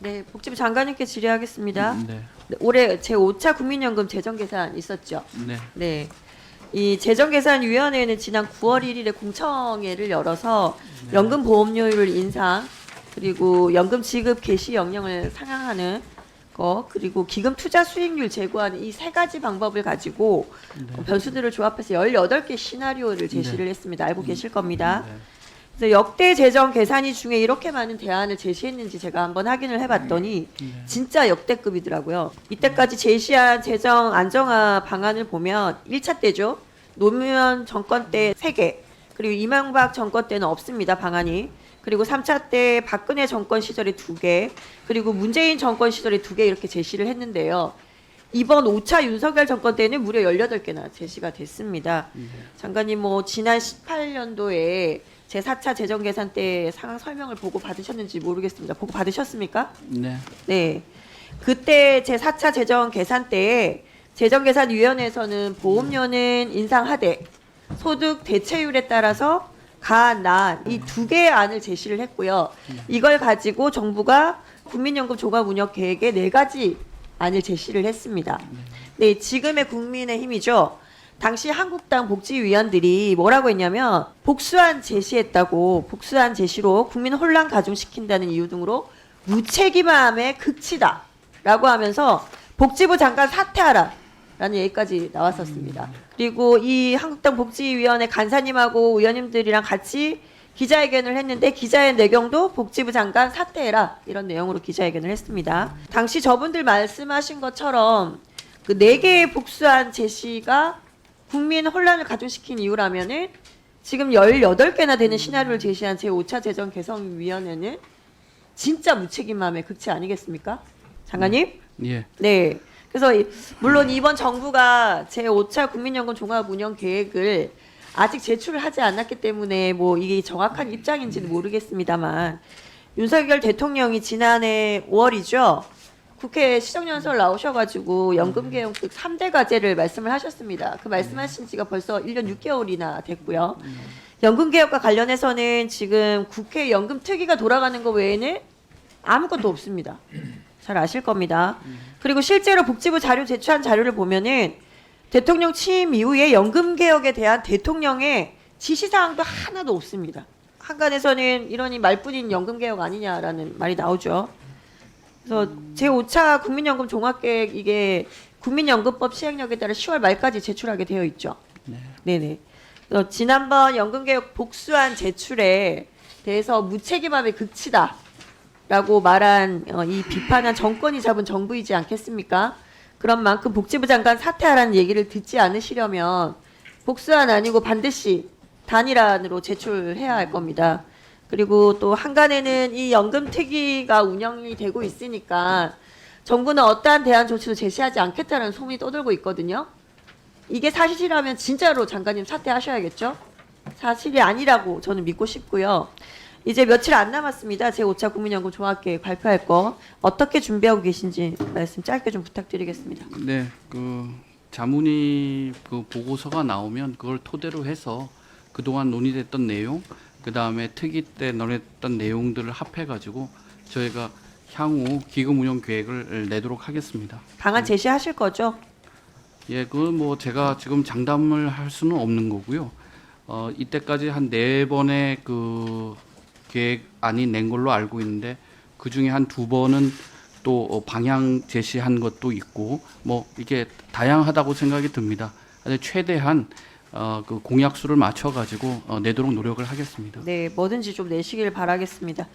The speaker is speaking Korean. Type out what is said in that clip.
네, 복지부 장관님께 질의하겠습니다. 네. 네, 올해 제5차 국민연금 재정계산 있었죠? 네. 네. 이 재정계산위원회는 지난 9월 1일에 공청회를 열어서 연금 보험료율 인상, 그리고 연금 지급 개시 역량을 상향하는 거, 그리고 기금 투자 수익률 제고하는 이 세 가지 방법을 가지고 변수들을 조합해서 18개 시나리오를 제시를 했습니다. 알고 계실 겁니다. 네. 그래서 역대 재정 계산이 중에 이렇게 많은 대안을 제시했는지 제가 한번 확인을 해봤더니 진짜 역대급이더라고요. 이때까지 제시한 재정 안정화 방안을 보면 1차 때죠. 노무현 정권 때 3개, 그리고 이명박 정권 때는 없습니다, 방안이. 그리고 3차 때 박근혜 정권 시절에 2개, 그리고 문재인 정권 시절에 2개 이렇게 제시를 했는데요. 이번 5차 윤석열 정권 때는 무려 18개나 제시가 됐습니다. 장관님 뭐 지난 18년도에 제4차 재정계산 때 상황 설명을 보고 받으셨는지 모르겠습니다. 보고 받으셨습니까? 네. 네. 그때 제4차 재정계산 때에 재정계산위원회에서는 보험료는 인상하되 소득 대체율에 따라서 가, 나 이 2개의 안을 제시를 했고요. 이걸 가지고 정부가 국민연금 종합운영계획에 4가지 안을 제시를 했습니다. 네, 지금의 국민의힘이죠. 당시 한국당 복지위원들이 뭐라고 했냐면 복수안 제시했다고, 복수안 제시로 국민 혼란 가중시킨다는 이유 등으로 무책임함의 극치다 라고 하면서 복지부 장관 사퇴하라 라는 얘기까지 나왔었습니다. 그리고 이 한국당 복지위원회 간사님하고 의원님들이랑 같이 기자회견을 했는데 기자의 내용도 복지부 장관 사퇴해라 이런 내용으로 기자회견을 했습니다. 당시 저분들 말씀하신 것처럼 그 4개의 복수안 제시가 국민 혼란을 가중시킨 이유라면은 지금 18개나 되는 시나리오를 제시한 제5차 재정 개선위원회는 진짜 무책임함의 극치 아니겠습니까? 장관님? 예. 네. 그래서 물론 이번 정부가 제5차 국민연금 종합운영계획을 아직 제출을 하지 않았기 때문에 뭐 이게 정확한 입장인지는 모르겠습니다만 윤석열 대통령이 지난해 5월이죠. 국회 시정연설 나오셔가지고 연금개혁 즉 3대 과제를 말씀을 하셨습니다. 그 말씀하신 지가 벌써 1년 6개월이나 됐고요. 연금개혁과 관련해서는 지금 국회 연금특위가 돌아가는 것 외에는 아무것도 없습니다. 잘 아실 겁니다. 그리고 실제로 복지부 자료 제출한 자료를 보면은 대통령 취임 이후에 연금개혁에 대한 대통령의 지시사항도 하나도 없습니다. 한간에서는 이러니 말뿐인 연금개혁 아니냐라는 말이 나오죠. 그래서 제5차 국민연금 종합계획 이게 국민연금법 시행령에 따라 10월 말까지 제출하게 되어 있죠. 네. 네네. 그래서 지난번 연금개혁 복수안 제출에 대해서 무책임함의 극치다라고 말한 이 비판한 정권이 잡은 정부이지 않겠습니까? 그런 만큼 복지부 장관 사퇴하라는 얘기를 듣지 않으시려면 복수안 아니고 반드시 단일안으로 제출해야 할 겁니다. 그리고 또 한간에는 이 연금특위가 운영이 되고 있으니까 정부는 어떠한 대안 조치도 제시하지 않겠다는 소문이 떠돌고 있거든요. 이게 사실이라면 진짜로 장관님 사퇴하셔야겠죠? 사실이 아니라고 저는 믿고 싶고요. 이제 며칠 안 남았습니다. 제5차 국민연금 종합계획 발표할 거 어떻게 준비하고 계신지 말씀 짧게 좀 부탁드리겠습니다. 네. 그 자문위 그 보고서가 나오면 그걸 토대로 해서 그동안 논의됐던 내용, 그다음에 특위 때 논의했던 내용들을 합해 가지고 저희가 향후 기금 운영 계획을 내도록 하겠습니다. 방안 제시하실 거죠? 예, 그건 뭐 제가 지금 장담을 할 수는 없는 거고요. 이때까지 한 4번의 그 계획안이 낸 걸로 알고 있는데 그 중에 한 2번은 또 방향 제시한 것도 있고 뭐 이게 다양하다고 생각이 듭니다. 최대한 그 공약수를 맞춰 가지고 내도록 노력을 하겠습니다. 네, 뭐든지 좀 내시길 바라겠습니다.